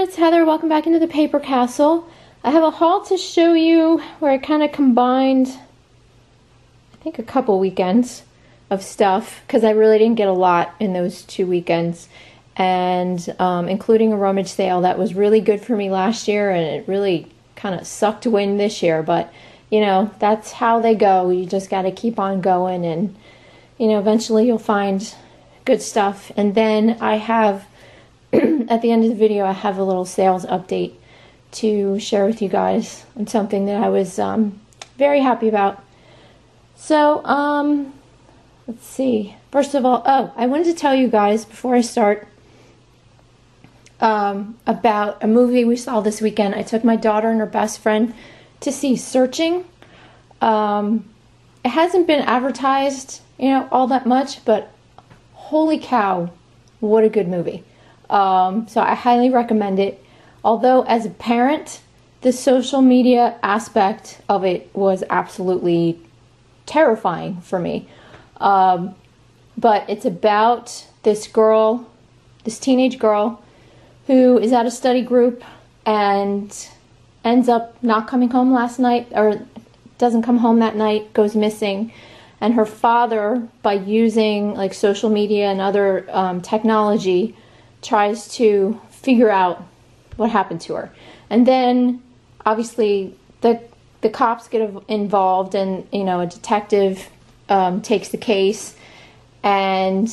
it's Heather. Welcome back into the Paper Castle. I have a haul to show you where I kind of combined, I think, a couple weekends of stuff because I really didn't get a lot in those 2 weekends, and including a rummage sale that was really good for me last year, and it really kind of sucked to win this year, but you know, that's how they go. You just got to keep on going, and you know, eventually you'll find good stuff. And then I have at the end of the video, I have a little sales update to share with you guys on something that I was very happy about. So, let's see. First of all, I wanted to tell you guys before I start about a movie we saw this weekend. I took my daughter and her best friend to see Searching. It hasn't been advertised, you know, all that much, but holy cow, what a good movie. So I highly recommend it. Although as a parent, the social media aspect of it was absolutely terrifying for me. But it's about this girl, this teenage girl, who is at a study group and ends up not coming home last night, or doesn't come home that night, goes missing. And her father, by using like social media and other technology, tries to figure out what happened to her. And then obviously the cops get involved, and you know, a detective takes the case. And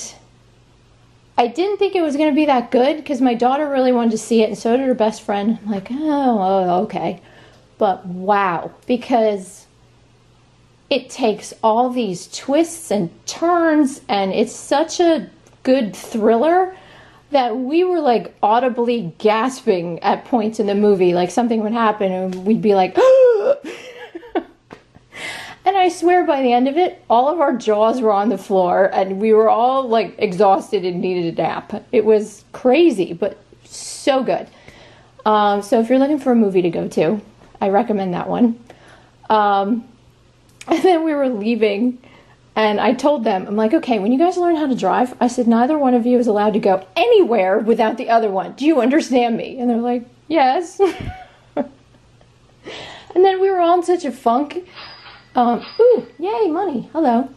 I didn't think it was going to be that good because my daughter really wanted to see it, and so did her best friend. I'm like, oh, okay. But wow, because it takes all these twists and turns, and it's such a good thriller that we were like audibly gasping at points in the movie. Like something would happen and we'd be like, and I swear by the end of it, all of our jaws were on the floor and we were all like exhausted and needed a nap. It was crazy, but so good. So if you're looking for a movie to go to, I recommend that one. And then we were leaving, and I told them, I'm like, okay, when you guys learn how to drive, I said, neither one of you is allowed to go anywhere without the other one. Do you understand me? And they're like, yes. And then we were all in such a funk. Ooh, yay, money. Hello.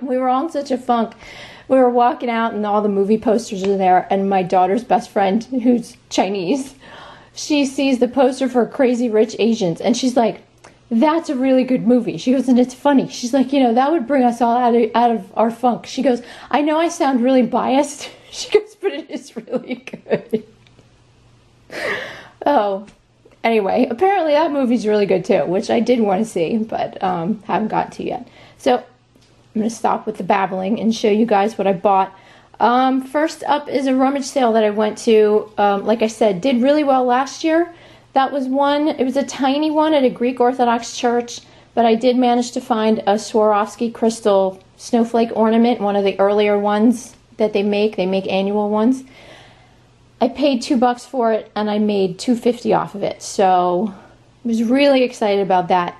We were all in such a funk. We were walking out, and all the movie posters are there, and my daughter's best friend, who's Chinese, she sees the poster for Crazy Rich Asians, and she's like, that's a really good movie. She goes, and it's funny. She's like, you know, that would bring us all out of our funk. She goes, I know I sound really biased. She goes, but it is really good. Oh, anyway, apparently that movie's really good too, which I did want to see, but haven't gotten to yet. So I'm going to stop with the babbling and show you guys what I bought. First up is a rummage sale that I went to. Like I said, did really well last year. That was one. It was a tiny one at a Greek Orthodox church, but I did manage to find a Swarovski crystal snowflake ornament, one of the earlier ones that they make. They make annual ones. I paid $2 for it, and I made $2.50 off of it, so I was really excited about that.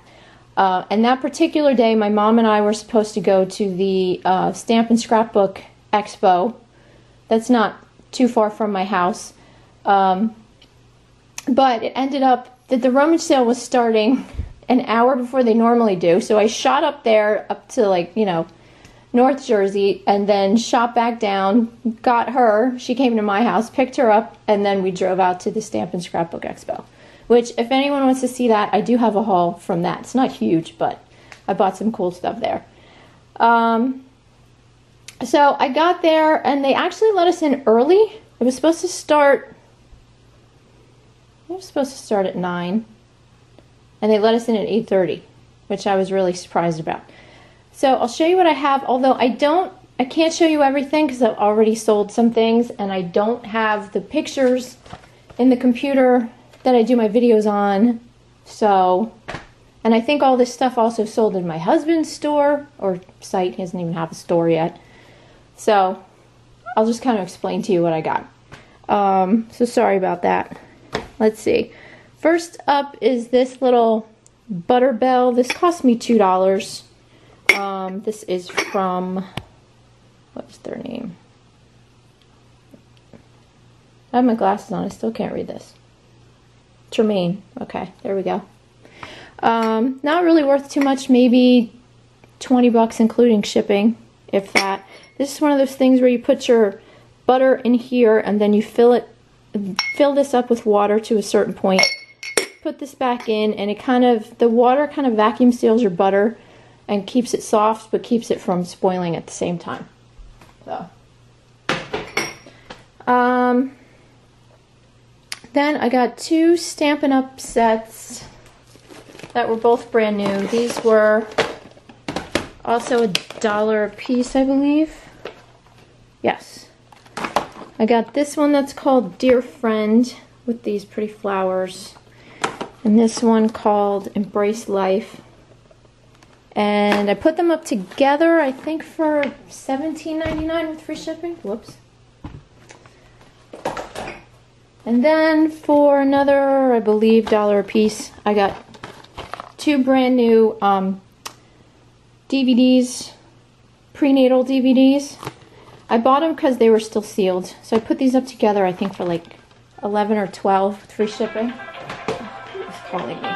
And that particular day, my mom and I were supposed to go to the Stamp and Scrapbook Expo. That's not too far from my house. But it ended up that the rummage sale was starting an hour before they normally do. So I shot up there, up to like, you know, North Jersey, and then shot back down, got her. She came to my house, picked her up, and then we drove out to the Stamp and Scrapbook Expo. Which, if anyone wants to see that, I do have a haul from that. It's not huge, but I bought some cool stuff there. So I got there, and they actually let us in early. It was supposed to start... I was supposed to start at 9, and they let us in at 8:30, which I was really surprised about. So I'll show you what I have, although I can't show you everything because I've already sold some things, and I don't have the pictures in the computer that I do my videos on. So, and I think all this stuff also sold in my husband's store, or site. He doesn't even have a store yet. So I'll just kind of explain to you what I got. So sorry about that. Let's see. First up is this little butter bell. This cost me $2. This is from, what's their name? I have my glasses on. I still can't read this. Tremaine. Okay, there we go. Not really worth too much. Maybe 20 bucks including shipping, if that. This is one of those things where you put your butter in here and then you fill this up with water to a certain point. Put this back in, and the water kind of vacuum seals your butter and keeps it soft, but keeps it from spoiling at the same time. So, then I got 2 Stampin' Up! Sets that were both brand new. These were also $1 a piece, I believe. Yes. I got this one that's called Dear Friend with these pretty flowers. And this one called Embrace Life. And I put them up together, I think for $17.99 with free shipping. Whoops. And then for another, I believe, $1 a piece, I got 2 brand new DVDs, prenatal DVDs. I bought them because they were still sealed. So I put these up together, I think for like 11 or 12 with free shipping. Who's calling me?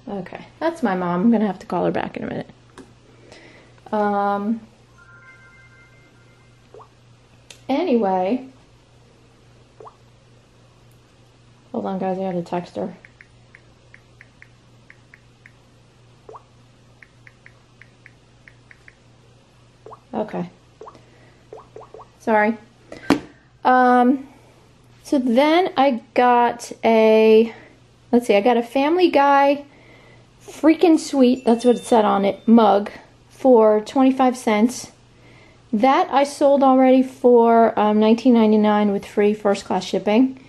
Okay, that's my mom. I'm going to have to call her back in a minute. Anyway. Hold on, guys. I got to text her. Okay. Sorry. So then I got a, let's see, I got a Family Guy Freaking Sweet, that's what it said on it, mug for 25 cents. That I sold already for $19.99 with free first class shipping.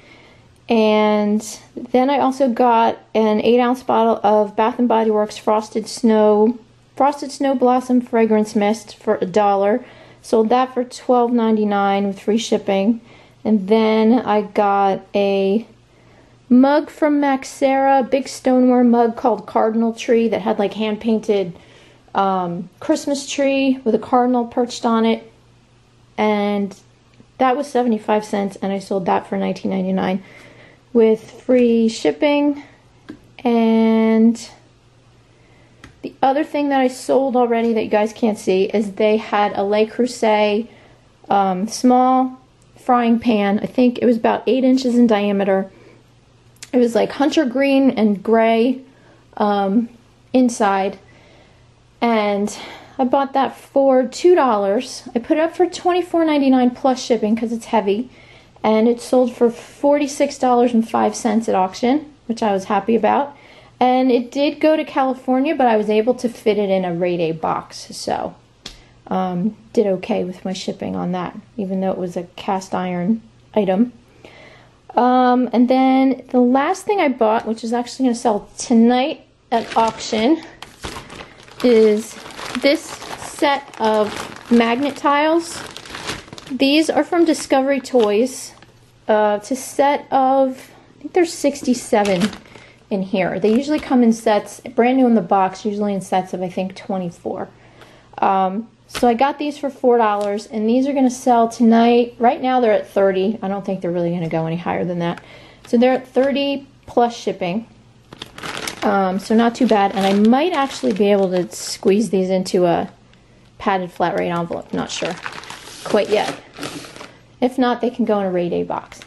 And then I also got an 8-ounce bottle of Bath & Body Works Frosted Snow Blossom Fragrance Mist for $1. Sold that for $12.99 with free shipping. And then I got a mug from Maxera, big stoneware mug called Cardinal Tree that had like hand-painted Christmas tree with a cardinal perched on it. And that was 75 cents, and I sold that for $19.99 with free shipping. And the other thing that I sold already that you guys can't see is they had a Le Creuset small frying pan. I think it was about 8 inches in diameter. It was like hunter green and gray inside. And I bought that for $2. I put it up for $24.99 plus shipping because it's heavy. And it sold for $46.05 at auction, which I was happy about. And it did go to California, but I was able to fit it in a Rite Aid box. So, did okay with my shipping on that, even though it was a cast iron item. And then the last thing I bought, which is actually going to sell tonight at auction, is this set of magnet tiles. These are from Discovery Toys. It's a set of, I think there's 67 in here. They usually come in sets, brand new in the box, usually in sets of I think 24. So I got these for $4, and these are going to sell tonight. Right now they're at 30. I don't think they're really going to go any higher than that. So they're at 30 plus shipping. So not too bad. And I might actually be able to squeeze these into a padded flat rate envelope. Not sure quite yet. If not, they can go in a Rite Aid box.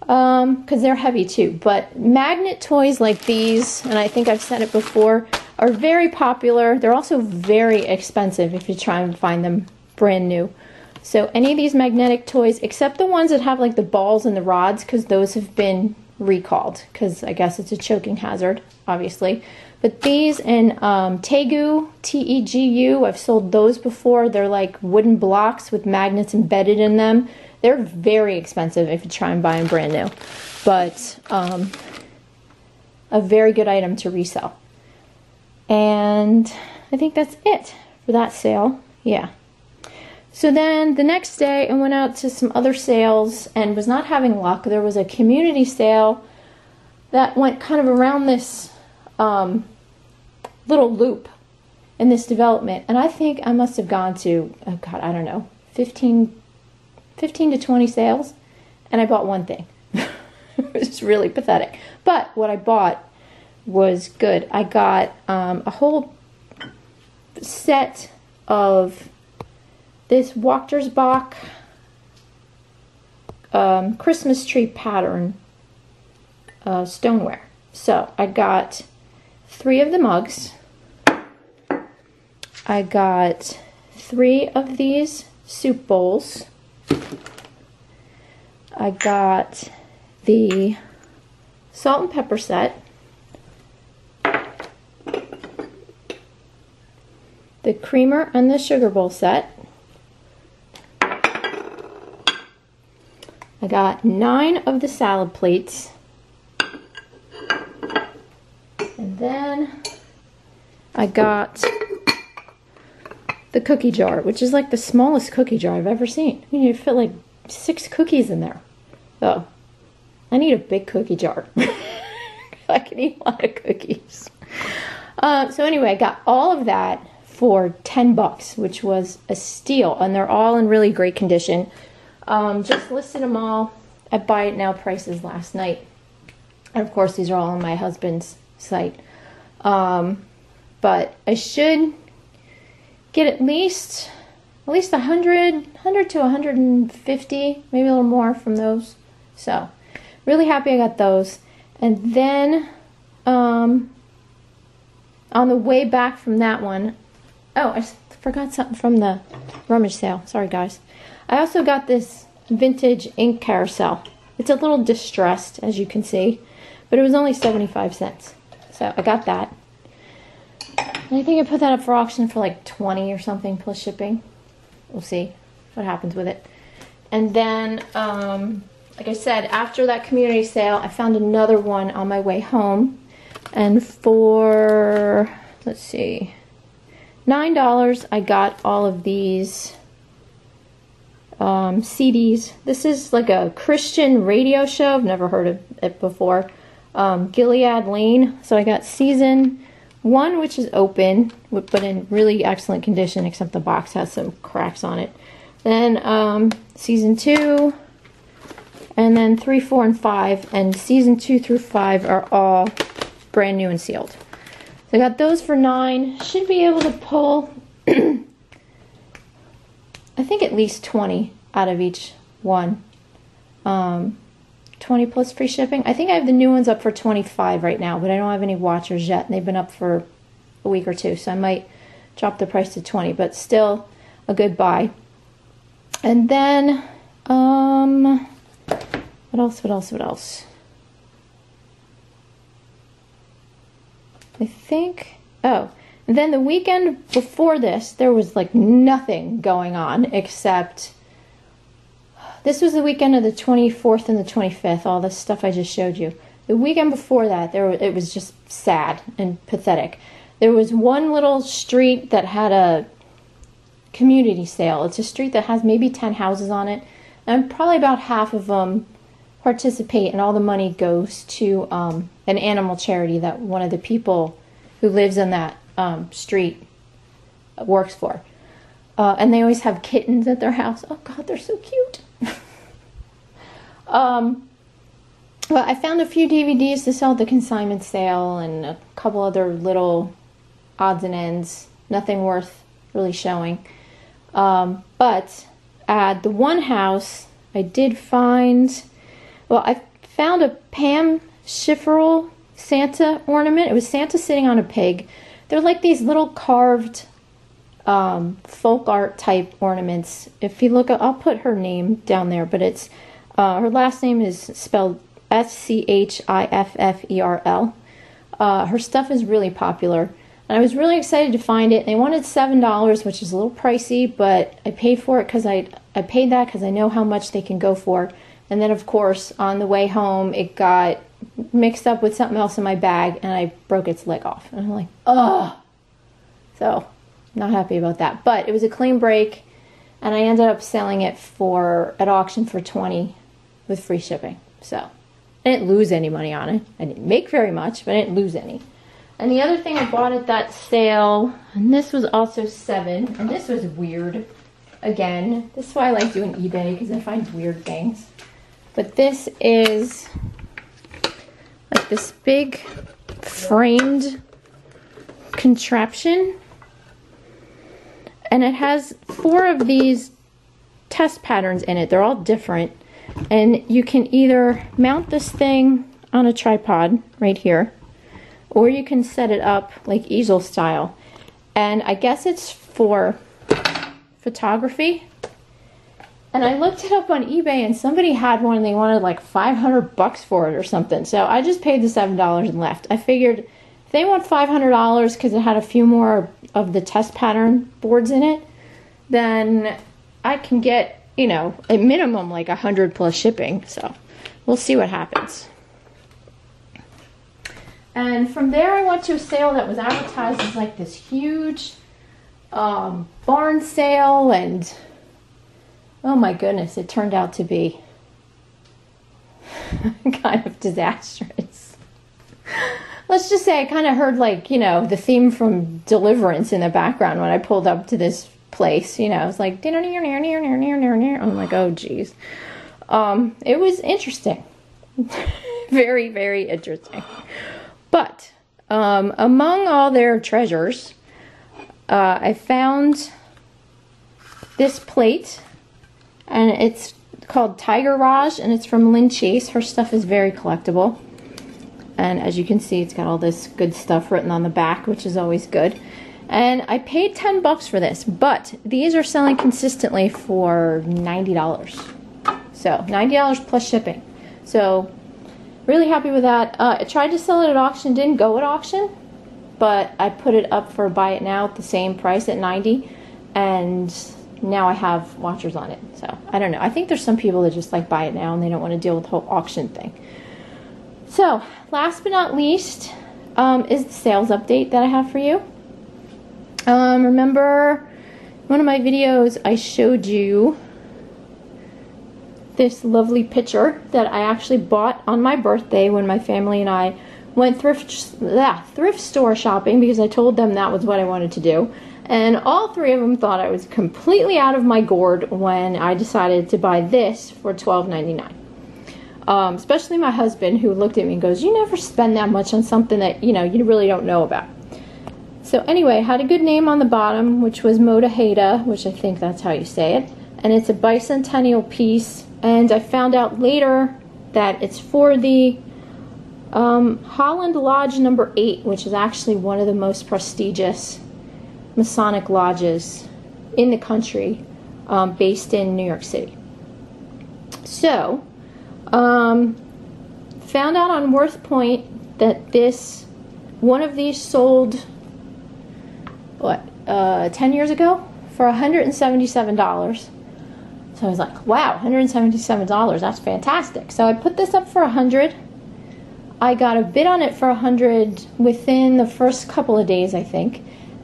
Because they're heavy too. But magnet toys like these, and I think I've said it before, are very popular. They're also very expensive if you try and find them brand new. So any of these magnetic toys, except the ones that have like the balls and the rods, because those have been recalled, because I guess it's a choking hazard, obviously. But these and Tegu, T-E-G-U, I've sold those before. They're like wooden blocks with magnets embedded in them. They're very expensive if you try and buy them brand new. But a very good item to resell. And I think that's it for that sale. Yeah. So then the next day I went out to some other sales and was not having luck. There was a community sale that went kind of around this little loop. in this development. And I think I must have gone to, oh God, I don't know, 15 to 20 sales. And I bought one thing. It was really pathetic. But what I bought was good. I got a whole set of this Wachtersbach Christmas tree pattern stoneware. So I got 3 of the mugs. I got 3 of these soup bowls. I got the salt and pepper set. The creamer and the sugar bowl set. I got 9 of the salad plates. And then I got the cookie jar, which is like the smallest cookie jar I've ever seen. You fit like 6 cookies in there. So I need a big cookie jar. I can eat a lot of cookies. So anyway, I got all of that for $10, which was a steal, and they're all in really great condition. Just listed them all at Buy It Now prices last night, and of course these are all on my husband's site. But I should get at least 100 to 150, maybe a little more from those. So really happy I got those. And then on the way back from that one, oh, I forgot something from the rummage sale. Sorry, guys. I also got this vintage ink carousel. It's a little distressed, as you can see, but it was only 75 cents. So I got that. And I think I put that up for auction for like 20 or something plus shipping. We'll see what happens with it. And then, like I said, after that community sale, I found another one on my way home. And for, let's see, $9, I got all of these CDs. This is like a Christian radio show. I've never heard of it before. Gilead Lane. So I got season 1, which is open, but in really excellent condition, except the box has some cracks on it. Then season 2, and then 3, 4, and 5. And season 2 through 5 are all brand new and sealed. So I got those for $9. Should be able to pull, I think, at least 20 out of each one. 20 plus free shipping. I think I have the new ones up for 25 right now, but I don't have any watchers yet, and they've been up for a week or two, so I might drop the price to 20, but still a good buy. And then, what else? I think, oh, and then the weekend before this, there was like nothing going on except, this was the weekend of the 24th and the 25th, all the stuff I just showed you. The weekend before that, it was just sad and pathetic. There was one little street that had a community sale. It's a street that has maybe 10 houses on it, and probably about half of them participate, and all the money goes to an animal charity that one of the people who lives in that street works for. And they always have kittens at their house. Oh God, they're so cute. Well, I found a few DVDs to sell at the consignment sale and a couple other little odds and ends. Nothing worth really showing. But at the one house, I did find, well, I found a Pam Schifferl Santa ornament. It was Santa sitting on a pig. They're like these little carved folk art type ornaments. If you look, I'll put her name down there, but it's her last name is spelled Schifferl. Her stuff is really popular, and I was really excited to find it. They wanted $7, which is a little pricey, but I paid for it because I paid that because I know how much they can go for. And then, of course, on the way home, it got mixed up with something else in my bag, and I broke its leg off. And I'm like, ugh. So, not happy about that. But it was a clean break, and I ended up selling it at auction for $20 with free shipping. So, I didn't lose any money on it. I didn't make very much, but I didn't lose any. And the other thing I bought at that sale, and this was also $7, and this was weird. Again, this is why I like doing eBay, because I find weird things. But this is like this big framed contraption. And it has 4 of these test patterns in it. They're all different. And you can either mount this thing on a tripod right here, or you can set it up like easel style. And I guess it's for photography. And I looked it up on eBay and somebody had one and they wanted like $500 for it or something. So I just paid the $7 and left. I figured if they want $500 because it had a few more of the test pattern boards in it, then I can get, you know, at minimum like 100 plus shipping. So we'll see what happens. And from there I went to a sale that was advertised as like this huge barn sale, and oh my goodness, it turned out to be kind of disastrous. Let's just say I kind of heard like, you know, the theme from Deliverance in the background when I pulled up to this place. You know, it was like, I'm like, oh geez. It was interesting. Very, very interesting. But among all their treasures, I found this plate, and it's called Tiger Raj, and it's from Lynn Chase. Her stuff is very collectible, and as you can see, it's got all this good stuff written on the back, which is always good. And I paid $10 for this, but these are selling consistently for $90. So $90 plus shipping. So really happy with that. I tried to sell it at auction, didn't go at auction, but I put it up for buy it now at the same price at $90, and now I have watchers on it. So I don't know. I think there's some people that just like buy it now and they don't want to deal with the whole auction thing. So last but not least is the sales update that I have for you. Remember one of my videos I showed you this lovely picture that I actually bought on my birthday when my family and I went thrift store shopping, because I told them that was what I wanted to do. And all 3 of them thought I was completely out of my gourd when I decided to buy this for $12.99. Especially my husband, who looked at me and goes, you never spend that much on something that, you know, you really don't know about. So anyway, had a good name on the bottom, which was Motaheda, which I think that's how you say it. And it's a bicentennial piece. And I found out later that it's for the Holland Lodge number 8, which is actually one of the most prestigious Masonic lodges in the country, based in New York City. So, found out on Worth Point that one of these sold, 10 years ago for $177. So I was like, wow, $177, that's fantastic. So I put this up for $100. I got a bid on it for $100 within the first couple of days, I think.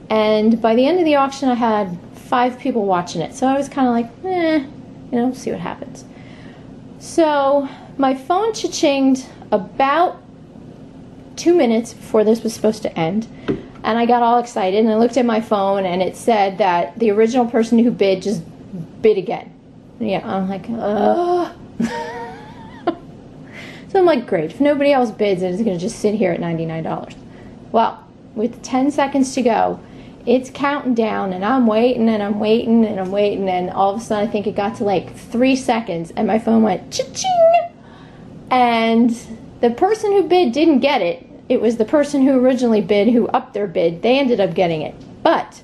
And by the end of the auction, I had 5 people watching it. So I was kind of like, you know, see what happens. So my phone cha-chinged about 2 minutes before this was supposed to end. And I got all excited, and I looked at my phone, and it said that the original person who bid just bid again. Yeah, I'm like, ugh. So I'm like, great. If nobody else bids, it's going to just sit here at $99. Well, with 10 seconds to go, it's counting down, and I'm waiting, and I'm waiting, and I'm waiting, and all of a sudden I think it got to like 3 seconds, and my phone went cha-ching! And the person who bid didn't get it. It was the person who originally bid who upped their bid. They ended up getting it. But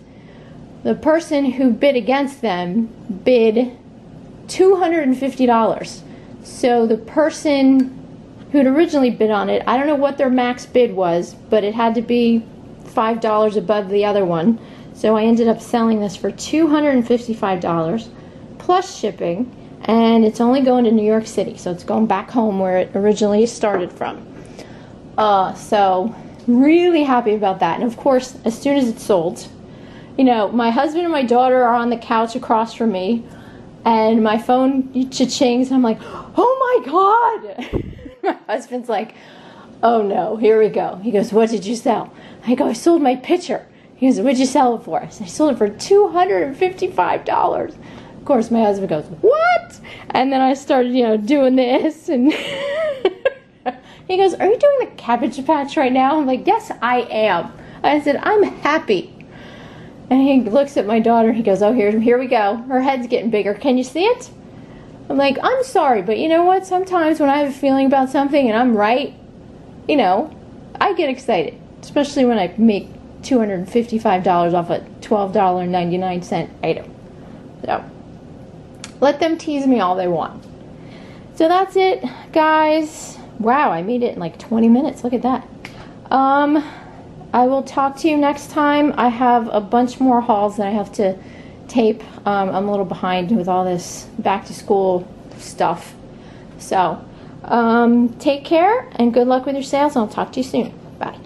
the person who bid against them bid $250. So the person who'd originally bid on it, I don't know what their max bid was, but it had to be $5 above the other one. So I ended up selling this for $255 plus shipping, and it's only going to New York City, so it's going back home where it originally started from. So really happy about that. And of course, as soon as it's sold, you know, my husband and my daughter are on the couch across from me, and my phone cha-chings, and I'm like, oh my god. My husband's like, oh no, here we go. He goes, what did you sell? I go, I sold my picture. He goes, what'd you sell it for? I said, I sold it for $255. Of course, my husband goes, what? And then I started, doing this, and he goes, are you doing the Cabbage Patch right now? I'm like, yes, I am. I said, I'm happy. And he looks at my daughter, he goes, oh, here we go. Her head's getting bigger. Can you see it? I'm like, I'm sorry, but you know what? Sometimes when I have a feeling about something and I'm right, I get excited. Especially when I make $255 off a $12.99 item. So, let them tease me all they want. So that's it, guys. Wow, I made it in like 20 minutes. Look at that. I will talk to you next time. I have a bunch more hauls that I have to tape. I'm a little behind with all this back to school stuff. So, take care and good luck with your sales, and I'll talk to you soon. Bye.